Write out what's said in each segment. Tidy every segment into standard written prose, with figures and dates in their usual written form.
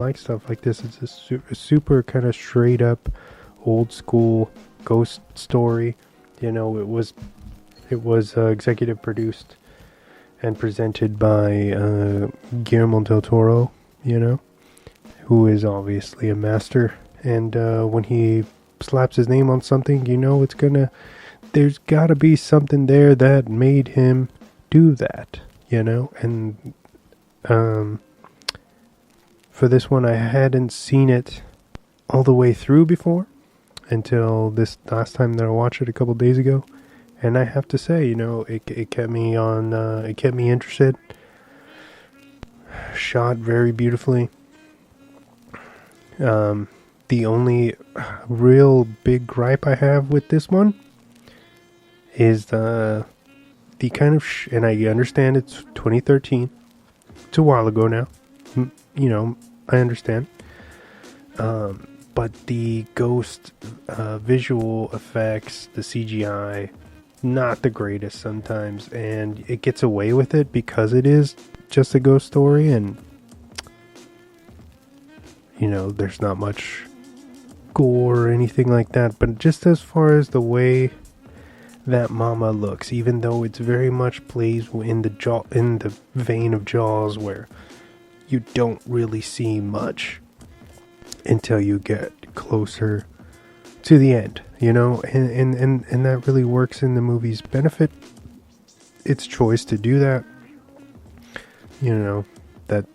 like stuff like this. It's a super kind of straight up, old school ghost story. It was executive produced and presented by Guillermo del Toro. Who is obviously a master. And when he slaps his name on something, it's gonna. There's gotta be something there that made him do that. And for this one, I hadn't seen it all the way through before until this last time that I watched it a couple days ago. And I have to say, it kept me on. It kept me interested. Shot very beautifully. The only real big gripe I have with this one is the kind of and I understand it's 2013. It's a while ago now. I understand. But the ghost visual effects, the CGI, not the greatest sometimes, and it gets away with it because it is just a ghost story, and there's not much gore or anything like that. But just as far as the way that mama looks, even though it's very much plays in the vein of Jaws, where you don't really see much until you get closer to the end, and that really works in the movie's benefit. Its choice to do that, that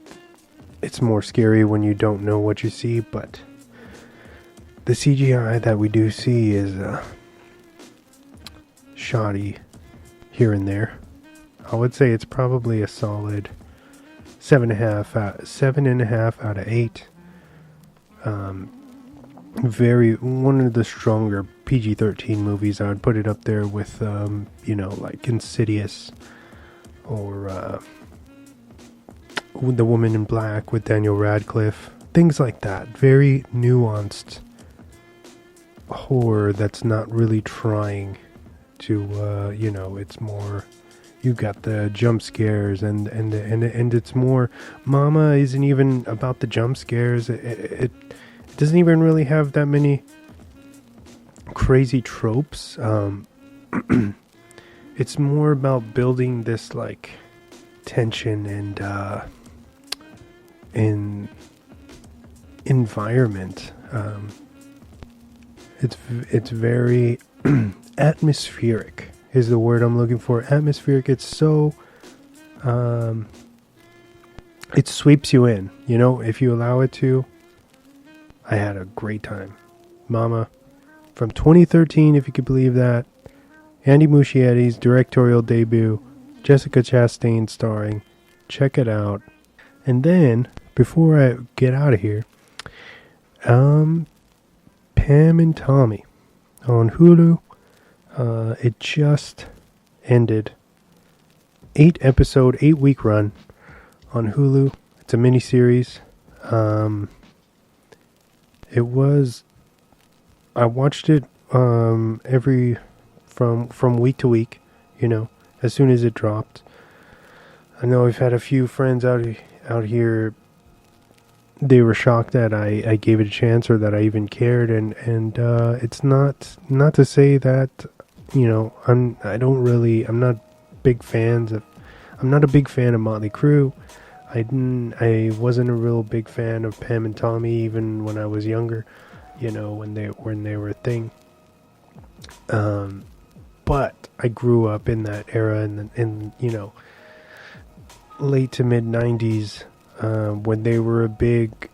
it's more scary when you don't know what you see, but the CGI that we do see is shoddy here and there. I would say it's probably a solid 7.5 out of 8. One of the stronger PG-13 movies. I would put it up there with like Insidious or The Woman in Black with Daniel Radcliffe, things like that. Very nuanced horror that's not really trying to it's more, you got the jump scares, and it's more, mama isn't even about the jump scares. It doesn't even really have that many crazy tropes. It's more about building this like tension and in environment. It's very atmospheric is the word I'm looking for. Atmospheric. It's so it sweeps you in, if you allow it to. I had a great time. Mama from 2013, if you could believe that. Andy Muschietti's directorial debut, Jessica Chastain starring. Check it out. And then, before I get out of here, Pam and Tommy on Hulu. It just ended. 8-episode, 8-week run on Hulu. It's a miniseries. I watched it from week to week, as soon as it dropped. I know I've had a few friends out here. They were shocked that I gave it a chance, or that I even cared, and it's not to say that I'm not a big fan of Motley Crue. I wasn't a real big fan of Pam and Tommy even when I was younger, when they were a thing. But I grew up in that era, in late to mid 90s, when they were a big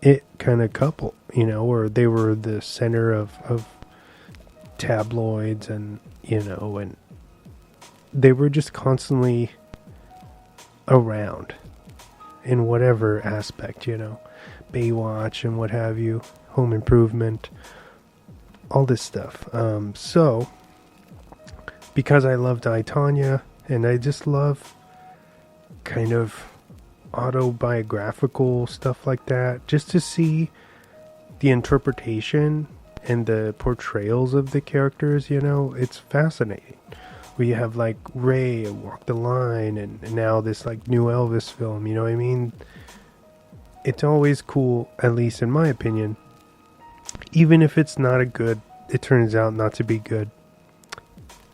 it kind of couple, or they were the center of tabloids, and and they were just constantly around in whatever aspect, Baywatch and what have you, Home Improvement, all this stuff. So because I loved I, Tonya, and I just love kind of autobiographical stuff like that, just to see the interpretation and the portrayals of the characters, it's fascinating. We have like Ray, Walk the Line, and now this like new Elvis film, you know what I mean? it's always cool, at least in my opinion, even if it's not it turns out not to be good,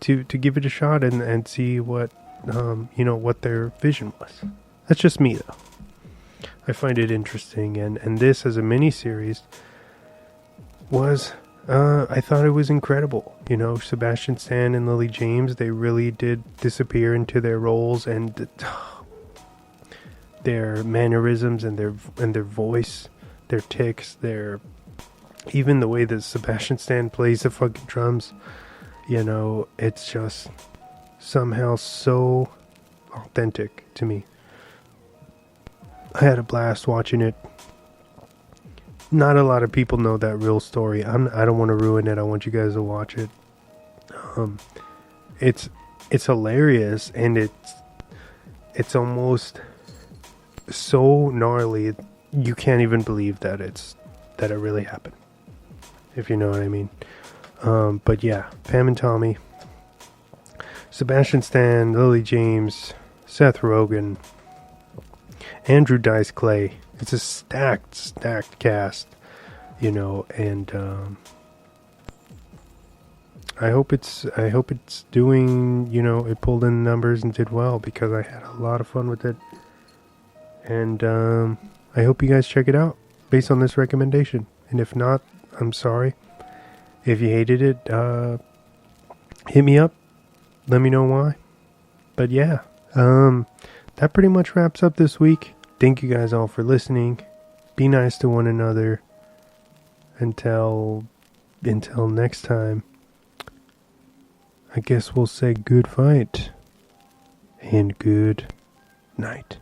to give it a shot and see what what their vision was. That's just me though. I find it interesting, and this as a mini series was I thought it was incredible. Sebastian Stan and Lily James, they really did disappear into their roles, and their mannerisms and their voice, their tics, even the way that Sebastian Stan plays the fucking drums, it's just somehow so authentic to me. I had a blast watching it. Not a lot of people know that real story. I don't want to ruin it. I want you guys to watch it. It's hilarious, and it's almost so gnarly. You can't even believe that it really happened, if you know what I mean. But yeah, Pam and Tommy, Sebastian Stan, Lily James, Seth Rogen, Andrew Dice Clay. It's a stacked cast, and I hope it's doing, it pulled in numbers and did well, because I had a lot of fun with it. And I hope you guys check it out based on this recommendation. And if not, I'm sorry. If you hated it, hit me up. Let me know why. But yeah, that pretty much wraps up this week. Thank you guys all for listening. Be nice to one another. Until next time, I guess we'll say good fight and good night.